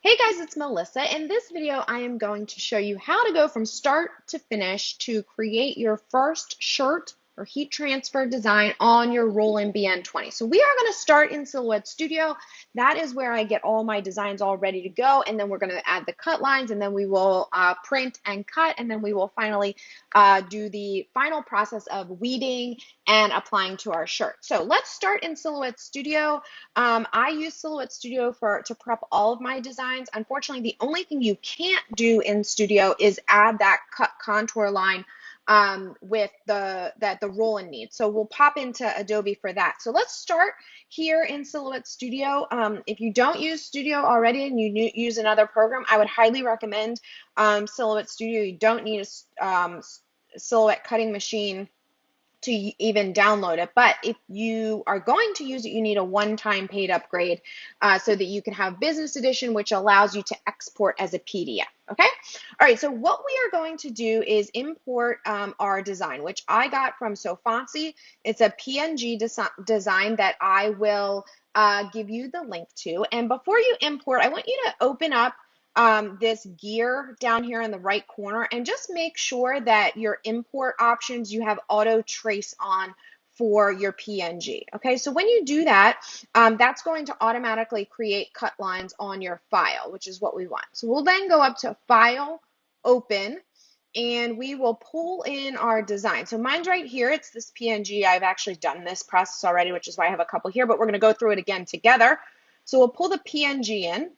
Hey guys, it's Melissa. In this video, I am going to show you how to go from start to finish to create your first shirt or heat transfer design on your Roland BN-20. So we are going to start in Silhouette Studio. That is where I get all my designs all ready to go, and then we're going to add the cut lines, and then we will print and cut, and then we will finally do the final process of weeding and applying to our shirt. So let's start in Silhouette Studio. I use Silhouette Studio to prep all of my designs. Unfortunately, the only thing you can't do in Studio is add that cut contour line with the Roland needs. So we'll pop into Adobe for that. So let's start here in Silhouette Studio. If you don't use Studio already and you use another program, I would highly recommend Silhouette Studio. You don't need a Silhouette cutting machine to even download it, but if you are going to use it, you need a one-time paid upgrade so that you can have Business Edition, which allows you to export as a PDF. Okay, all right, so what we are going to do is import our design, which I got from FONTSY. It's a PNG design that I will give you the link to. And before you import, I want you to open up this gear down here in the right corner and just make sure that your import options, you have auto trace on for your PNG. Okay, so when you do that, that's going to automatically create cut lines on your file, which is what we want. So we'll then go up to File, Open, and we will pull in our design. So mine's right here. It's this PNG. I've actually done this process already, which is why I have a couple here, but we're going to go through it again together. So we'll pull the PNG in.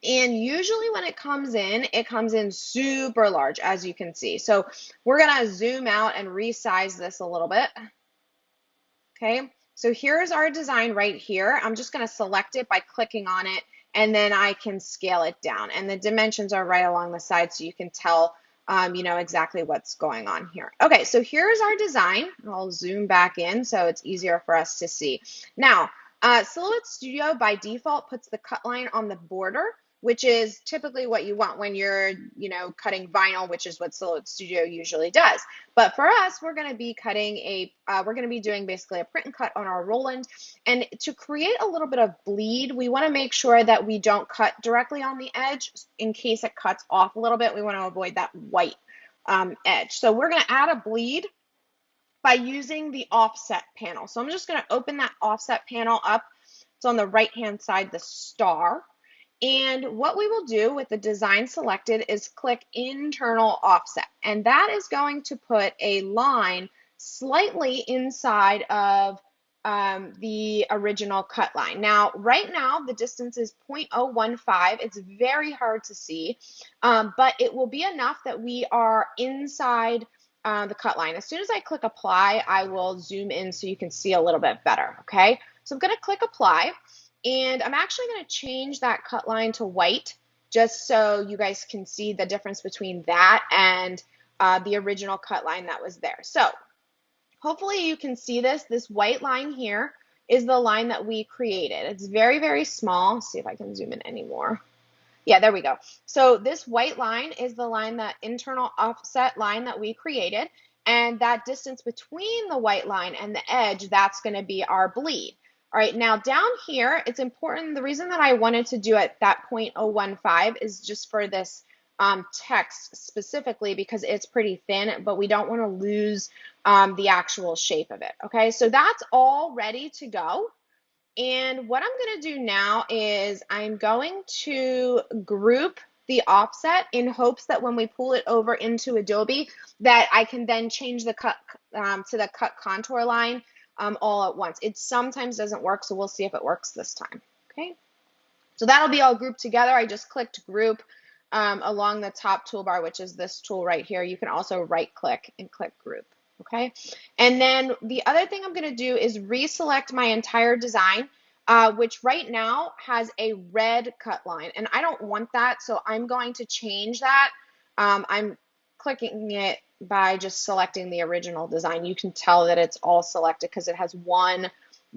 And usually when it comes in super large, as you can see. So we're going to zoom out and resize this a little bit. Okay, so here's our design right here. I'm just going to select it by clicking on it, and then I can scale it down. And the dimensions are right along the side, so you can tell you know exactly what's going on here. Okay, so here's our design. I'll zoom back in so it's easier for us to see. Now, Silhouette Studio by default puts the cut line on the border, which is typically what you want when you're, you know, cutting vinyl, which is what Silhouette Studio usually does. But for us, we're going to be doing basically a print and cut on our Roland. And to create a little bit of bleed, we want to make sure that we don't cut directly on the edge in case it cuts off a little bit. We want to avoid that white edge. So we're going to add a bleed by using the offset panel. So I'm just going to open that offset panel up. It's on the right-hand side, the star. And what we will do with the design selected is click internal offset. And that is going to put a line slightly inside of the original cut line. Now, right now, the distance is 0.015. It's very hard to see, but it will be enough that we are inside the cut line. As soon as I click apply, I will zoom in so you can see a little bit better, okay? So I'm going to click apply. And I'm actually going to change that cut line to white just so you guys can see the difference between that and the original cut line that was there. So hopefully you can see this. This white line here is the line that we created. It's very, very small. Let's see if I can zoom in anymore. Yeah, there we go. So this white line is the line, that internal offset line that we created. And that distance between the white line and the edge, that's going to be our bleed. All right, now down here, it's important. The reason that I wanted to do it that 0.015 is just for this text specifically because it's pretty thin, but we don't want to lose the actual shape of it. Okay, so that's all ready to go. And what I'm going to do now is I'm going to group the offset in hopes that when we pull it over into Adobe, that I can then change the cut to the cut contour line all at once. It sometimes doesn't work, so we'll see if it works this time. Okay, so that'll be all grouped together. I just clicked group along the top toolbar, which is this tool right here. You can also right click and click group. Okay, and then the other thing I'm going to do is reselect my entire design, which right now has a red cut line, and I don't want that, so I'm going to change that. I'm clicking it by just selecting the original design. You can tell that it's all selected because it has one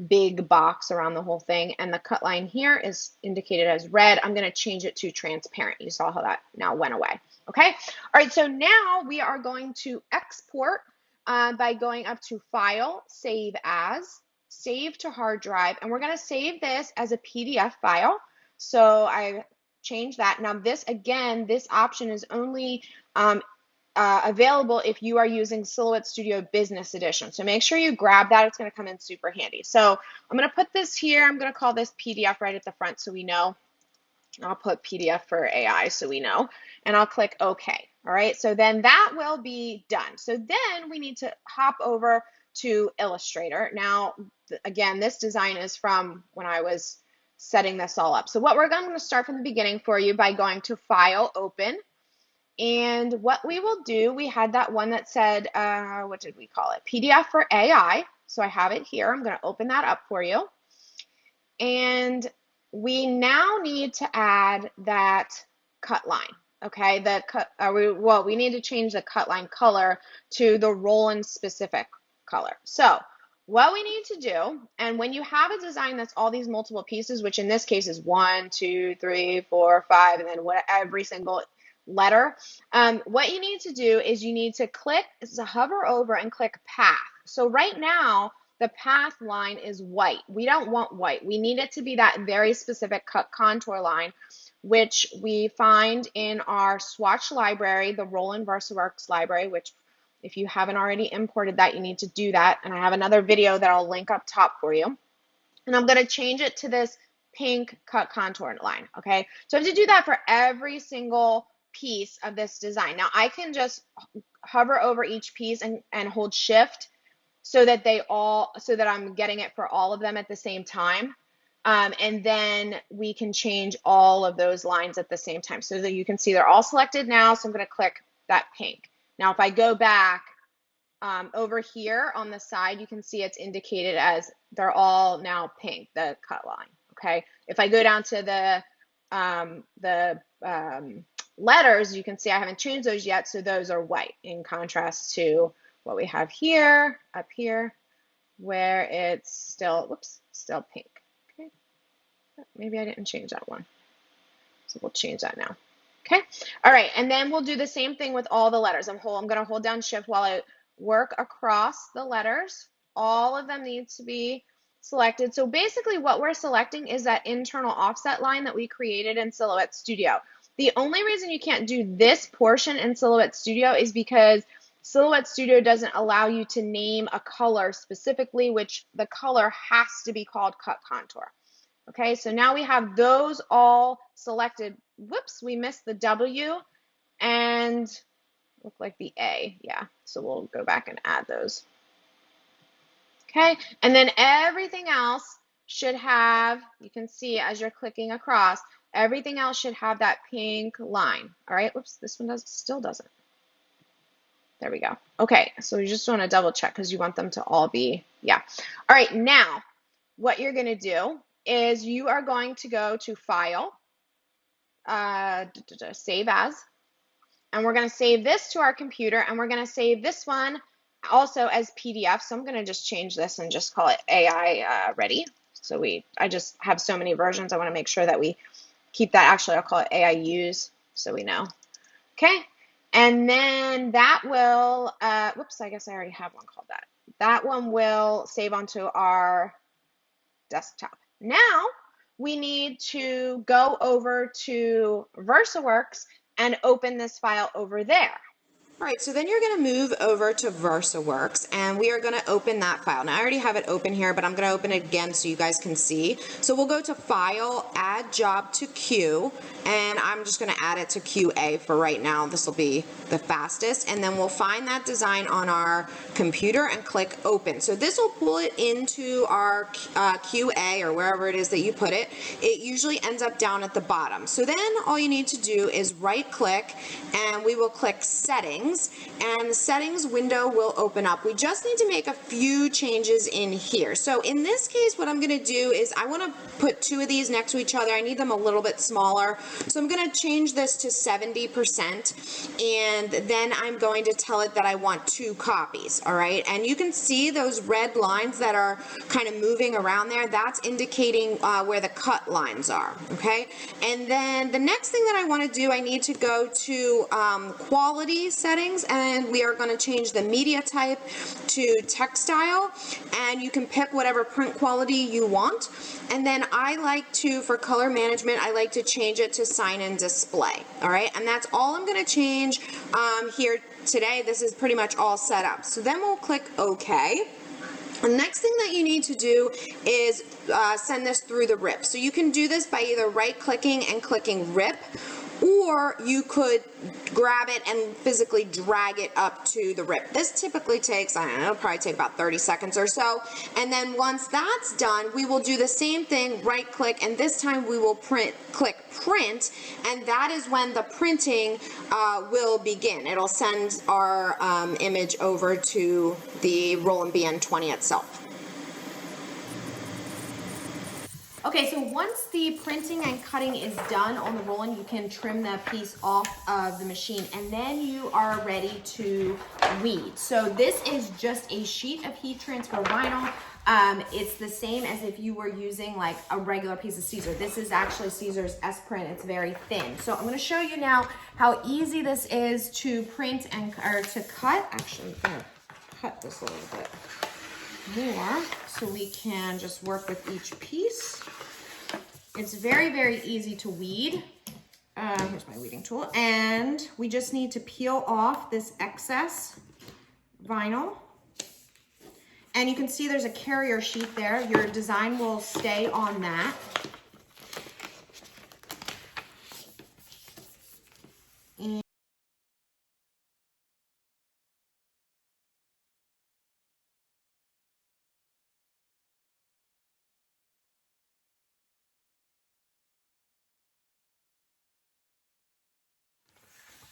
big box around the whole thing, and the cut line here is indicated as red. I'm going to change it to transparent. You saw how that now went away. Okay, all right, so now we are going to export by going up to File, Save As, Save to Hard Drive, and we're going to save this as a PDF file. So I change that. Now this, again, this option is only available if you are using Silhouette Studio Business Edition. So make sure you grab that. It's going to come in super handy. So I'm going to put this here. I'm going to call this PDF right at the front so we know. I'll put PDF for AI so we know. And I'll click OK. All right, so then that will be done. So then we need to hop over to Illustrator. Now, again, this design is from when I was setting this all up. So what we're going to start from the beginning for you by going to File, Open. And what we will do, we had that one that said, what did we call it? PDF for AI. So I have it here. I'm going to open that up for you. And we now need to add that cut line. Okay, we need to change the cut line color to the Roland specific color. So what we need to do, and when you have a design that's all these multiple pieces, which in this case is 1, 2, 3, 4, 5, and then every single letter, what you need to do is you need to hover over and click path. So right now, the path line is white. We don't want white. We need it to be that very specific cut contour line, which we find in our swatch library, the Roland VersaWorks library, which if you haven't already imported that, you need to do that. And I have another video that I'll link up top for you. And I'm going to change it to this pink cut contour line, okay? So I have to do that for every single piece of this design. Now I can just hover over each piece and hold shift so that I'm getting it for all of them at the same time. And then we can change all of those lines at the same time so that you can see they're all selected now. So I'm going to click that pink. Now, if I go back over here on the side, you can see it's indicated as they're all now pink, the cut line. Okay. If I go down to the letters, you can see I haven't changed those yet. So those are white in contrast to what we have here, up here, where it's still pink. Okay, maybe I didn't change that one. So we'll change that now. Okay, all right, and then we'll do the same thing with all the letters. I'm going to hold down shift while I work across the letters. All of them need to be selected. So basically what we're selecting is that internal offset line that we created in Silhouette Studio. The only reason you can't do this portion in Silhouette Studio is because Silhouette Studio doesn't allow you to name a color specifically, which the color has to be called cut contour. Okay, so now we have those all selected. Whoops, we missed the W and look like the A. Yeah, so we'll go back and add those. Okay, and then everything else should have, you can see as you're clicking across, everything else should have that pink line. All right, whoops, this one still doesn't. There we go. Okay, so you just want to double check because you want them to all be, yeah. All right, now what you're going to do is you are going to go to File, Save As, and we're going to save this to our computer, and we're going to save this one also as PDF. So I'm going to just change this and just call it AI Ready. So I just have so many versions. I want to make sure that we keep that. Actually, I'll call it AI Use so we know. Okay. And then that will, whoops, I guess I already have one called that. That one will save onto our desktop. Now we need to go over to VersaWorks and open this file over there. All right, so then you're going to move over to VersaWorks, and we are going to open that file. Now, I already have it open here, but I'm going to open it again so you guys can see. So we'll go to File, Add Job to Queue, and I'm just going to add it to QA for right now. This will be the fastest, and then we'll find that design on our computer and click Open. So this will pull it into our QA or wherever it is that you put it. It usually ends up down at the bottom. So then all you need to do is right-click, and we will click Settings. And the settings window will open up. We just need to make a few changes in here. So in this case, what I'm going to do is I want to put two of these next to each other. I need them a little bit smaller. So I'm going to change this to 70%, and then I'm going to tell it that I want 2 copies, all right? And you can see those red lines that are kind of moving around there. That's indicating where the cut lines are, okay? And then the next thing that I want to do, I need to go to quality settings, and we are going to change the media type to textile, and you can pick whatever print quality you want. And then I like to, for color management, I like to change it to sign and display, all right? And that's all I'm going to change here today. This is pretty much all set up. So then we'll click OK. The next thing that you need to do is send this through the RIP. So you can do this by either right-clicking and clicking RIP, or you could grab it and physically drag it up to the RIP. This typically takes, I don't know, it'll probably take about 30 seconds or so. And then once that's done, we will do the same thing, right-click, and this time we will click print, and that is when the printing will begin. It'll send our image over to the Roland BN-20 itself. Okay, so once the printing and cutting is done on the Roland, you can trim the piece off of the machine, and then you are ready to weed. So this is just a sheet of heat transfer vinyl. It's the same as if you were using like a regular piece of Caesar. This is actually Caesar's S print. It's very thin. So I'm going to show you now how easy this is to print and to cut. Actually, I'm going to cut this a little bit more so we can just work with each piece. It's very, very easy to weed. Here's my weeding tool. And we just need to peel off this excess vinyl. And you can see there's a carrier sheet there. Your design will stay on that.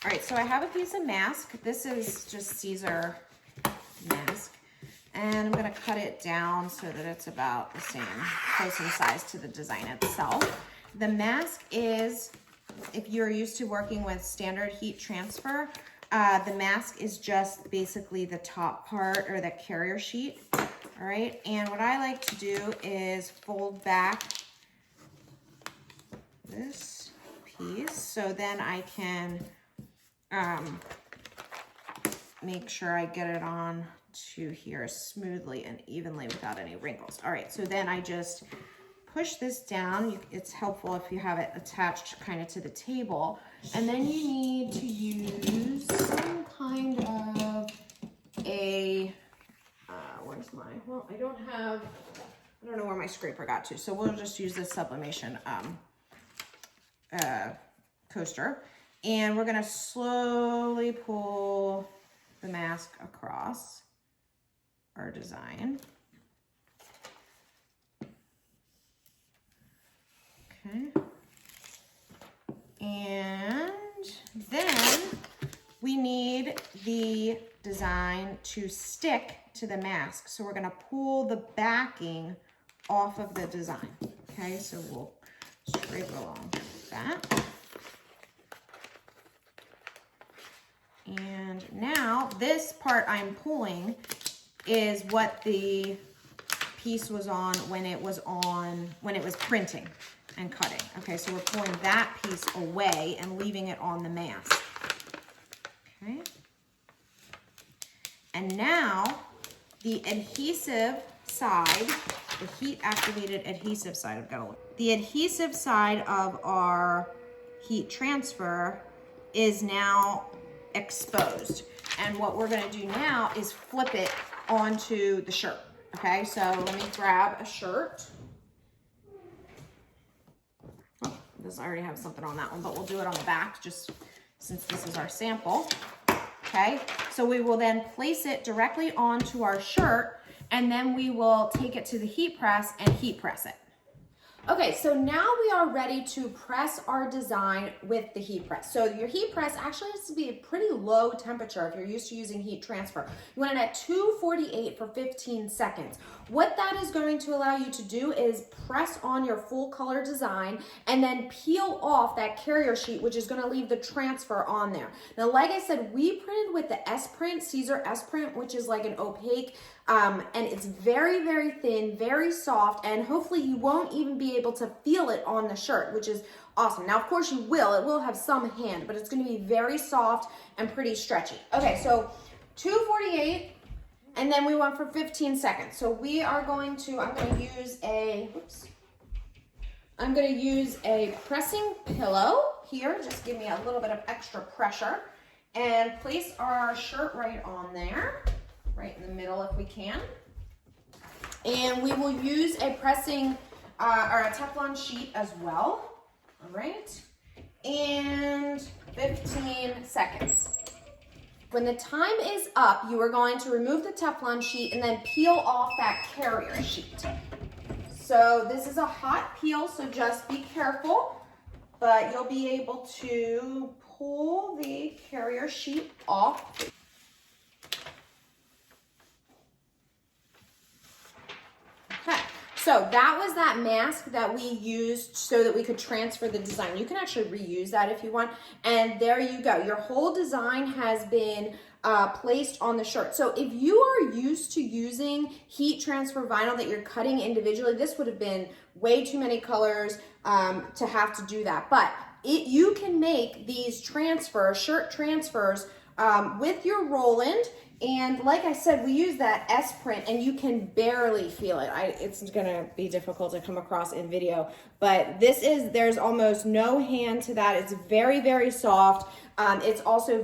All right, so I have a piece of mask. This is just Caesar mask. And I'm gonna cut it down so that it's about the same, close in size to the design itself. The mask is, if you're used to working with standard heat transfer, the mask is just basically the top part or the carrier sheet, all right? And what I like to do is fold back this piece so then I can make sure I get it on to here smoothly and evenly without any wrinkles. All right, so then I just push this down. It's helpful if you have it attached kind of to the table. And then you need to use some kind of a, where's mine? Well, I don't know where my scraper got to, so we'll just use this sublimation coaster. And we're gonna slowly pull the mask across our design. Okay. And then we need the design to stick to the mask. So we're gonna pull the backing off of the design. Okay, so we'll scrape it along like that. And now this part I'm pulling is what the piece was on when it was printing and cutting. Okay, so we're pulling that piece away and leaving it on the mask. Okay. And now the adhesive side, the heat activated adhesive side, I've got to look. The adhesive side of our heat transfer is now exposed. And what we're going to do now is flip it onto the shirt. Okay, so let me grab a shirt. Oh, this I already have something on that one, but we'll do it on the back just since this is our sample. Okay, so we will then place it directly onto our shirt, and then we will take it to the heat press and heat press it. Okay, so now we are ready to press our design with the heat press. So your heat press actually has to be a pretty low temperature if you're used to using heat transfer. You want it at 248 for 15 seconds. What that is going to allow you to do is press on your full color design and then peel off that carrier sheet, which is going to leave the transfer on there. Now, like I said, we printed with the S print, Caesar S print, which is like an opaque, and it's very, very thin, very soft, and hopefully you won't even be able to feel it on the shirt, which is awesome. Now, of course you will. It will have some hand, but it's going to be very soft and pretty stretchy. Okay, so 248, and then we went for 15 seconds. So we are going to, I'm going to use a pressing pillow here. Just give me a little bit of extra pressure, and place our shirt right on there, right in the middle if we can. And we will use a pressing or a Teflon sheet as well. All right, and 15 seconds. When the time is up, you are going to remove the Teflon sheet and then peel off that carrier sheet. So this is a hot peel, so just be careful, but you'll be able to pull the carrier sheet off. Okay. So that was that mask that we used so that we could transfer the design. You can actually reuse that if you want. And there you go. Your whole design has been placed on the shirt. So if you are used to using heat transfer vinyl that you're cutting individually, this would have been way too many colors to have to do that. But you can make these transfers, shirt transfers, with your Roland. And like I said, we use that S print and you can barely feel it. It's gonna be difficult to come across in video, but there's almost no hand to that. It's very, very soft. It's also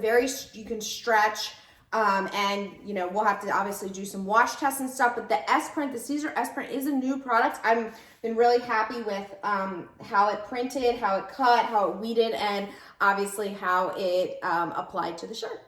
you can stretch, and you know, we'll have to obviously do some wash tests and stuff, but the S print, the Caesar S print is a new product. I've been really happy with how it printed, how it cut, how it weeded, and obviously how it applied to the shirt.